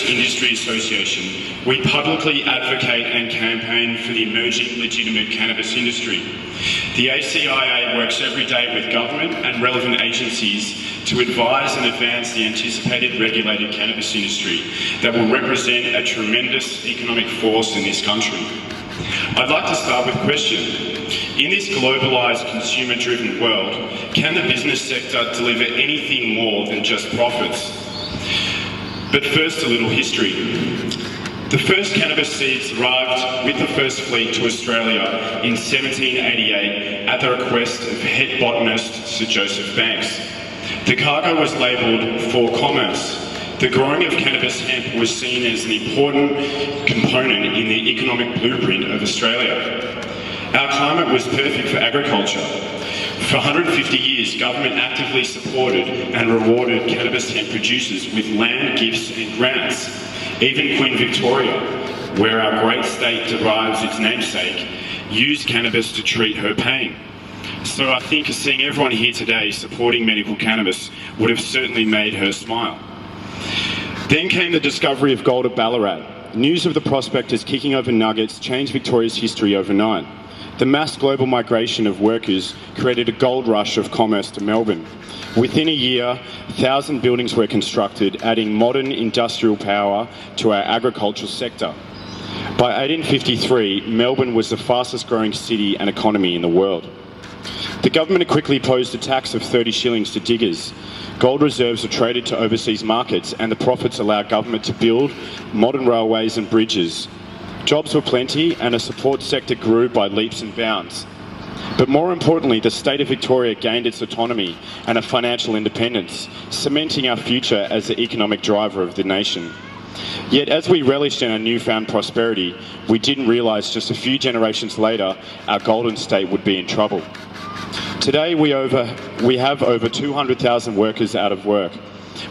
Industry Association, we publicly advocate and campaign for the emerging legitimate cannabis industry. The ACIA works every day with government and relevant agencies to advise and advance the anticipated regulated cannabis industry that will represent a tremendous economic force in this country. I'd like to start with a question. In this globalised, consumer-driven world, can the business sector deliver anything more than just profits? But first, a little history. The first cannabis seeds arrived with the first fleet to Australia in 1788 at the request of head botanist Sir Joseph Banks. The cargo was labelled for commerce. The growing of cannabis hemp was seen as an important component in the economic blueprint of Australia. Our climate was perfect for agriculture. For 150 years, government actively supported and rewarded cannabis hemp producers with land, gifts and grants. Even Queen Victoria, where our great state derives its namesake, used cannabis to treat her pain. So I think seeing everyone here today supporting medical cannabis would have certainly made her smile. Then came the discovery of gold at Ballarat. News of the prospectors kicking over nuggets changed Victoria's history overnight. The mass global migration of workers created a gold rush of commerce to Melbourne. Within a year, 1,000 buildings were constructed, adding modern industrial power to our agricultural sector. By 1853, Melbourne was the fastest growing city and economy in the world. The government quickly imposed a tax of 30 shillings to diggers. Gold reserves were traded to overseas markets, and the profits allowed government to build modern railways and bridges. Jobs were plenty, and a support sector grew by leaps and bounds. But more importantly, the state of Victoria gained its autonomy and a financial independence, cementing our future as the economic driver of the nation. Yet as we relished in our newfound prosperity, we didn't realise just a few generations later our golden state would be in trouble. Today we have over 200,000 workers out of work.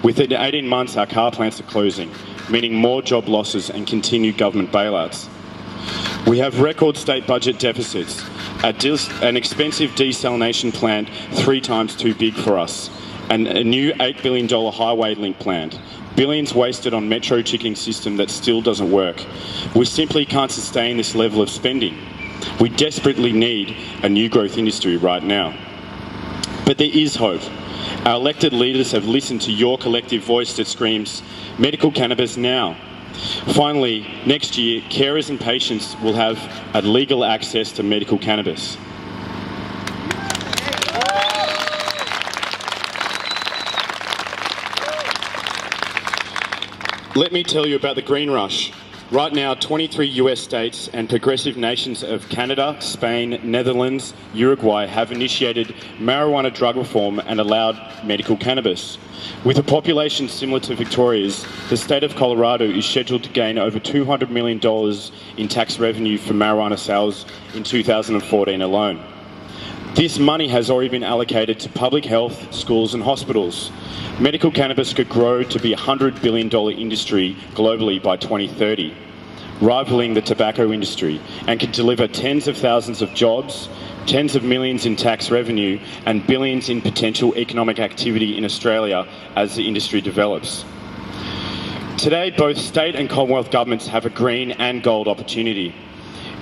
Within 18 months our car plants are closing, meaning more job losses and continued government bailouts. We have record state budget deficits, an expensive desalination plant 3 times too big for us, and a new $8 billion highway link planned. Billions wasted on metro ticketing system that still doesn't work. We simply can't sustain this level of spending. We desperately need a new growth industry right now. But there is hope. Our elected leaders have listened to your collective voice that screams, medical cannabis now. Finally, next year, carers and patients will have a legal access to medical cannabis. Let me tell you about the green rush. Right now, 23 US states and progressive nations of Canada, Spain, Netherlands, Uruguay have initiated marijuana drug reform and allowed medical cannabis. With a population similar to Victoria's, the state of Colorado is scheduled to gain over $200 million in tax revenue from marijuana sales in 2014 alone. This money has already been allocated to public health, schools and hospitals. Medical cannabis could grow to be a $100 billion industry globally by 2030, rivaling the tobacco industry, and could deliver tens of thousands of jobs, tens of millions in tax revenue, and billions in potential economic activity in Australia as the industry develops. Today, both state and Commonwealth governments have a green and gold opportunity.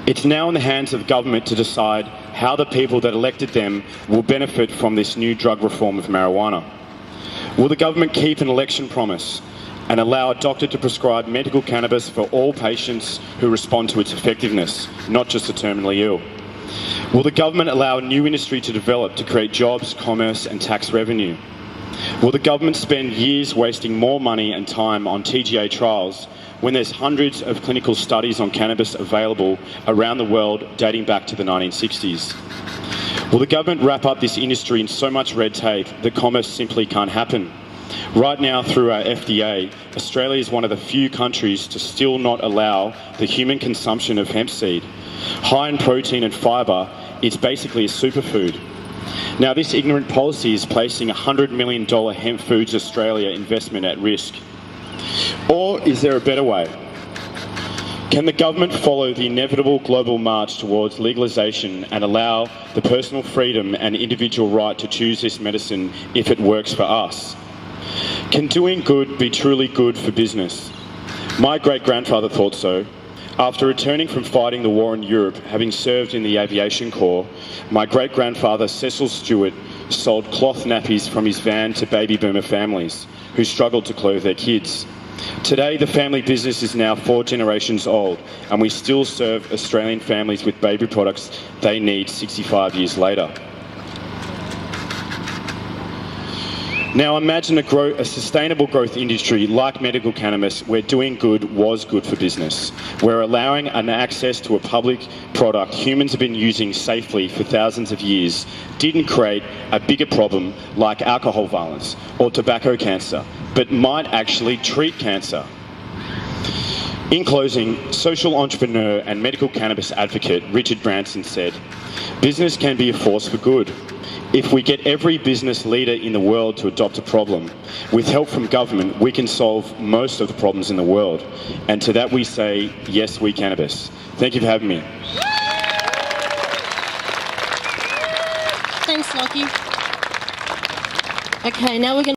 It's now in the hands of government to decide how the people that elected them will benefit from this new drug reform of marijuana. Will the government keep an election promise and allow a doctor to prescribe medical cannabis for all patients who respond to its effectiveness, not just the terminally ill? Will the government allow a new industry to develop to create jobs, commerce and tax revenue? Will the government spend years wasting more money and time on TGA trials when there's hundreds of clinical studies on cannabis available around the world dating back to the 1960s? Will the government wrap up this industry in so much red tape that commerce simply can't happen? Right now, through our FDA, Australia is one of the few countries to still not allow the human consumption of hemp seed. High in protein and fibre, it's basically a superfood. Now, this ignorant policy is placing a $100 million Hemp Foods Australia investment at risk. Or is there a better way? Can the government follow the inevitable global march towards legalisation and allow the personal freedom and individual right to choose this medicine if it works for us? Can doing good be truly good for business? My great-grandfather thought so. After returning from fighting the war in Europe, having served in the Aviation Corps, my great-grandfather Cecil Stewart sold cloth nappies from his van to baby boomer families who struggled to clothe their kids. Today, the family business is now 4 generations old, and we still serve Australian families with baby products they need 65 years later. Now imagine a sustainable growth industry like medical cannabis where doing good was good for business, where allowing an access to a public product humans have been using safely for thousands of years didn't create a bigger problem like alcohol violence or tobacco cancer, but might actually treat cancer. In closing, social entrepreneur and medical cannabis advocate Richard Branson said, "Business can be a force for good. If we get every business leader in the world to adopt a problem, with help from government, we can solve most of the problems in the world." And to that we say, yes, we cannabis. Thank you for having me. Thanks, Lauchie. Okay, now we're going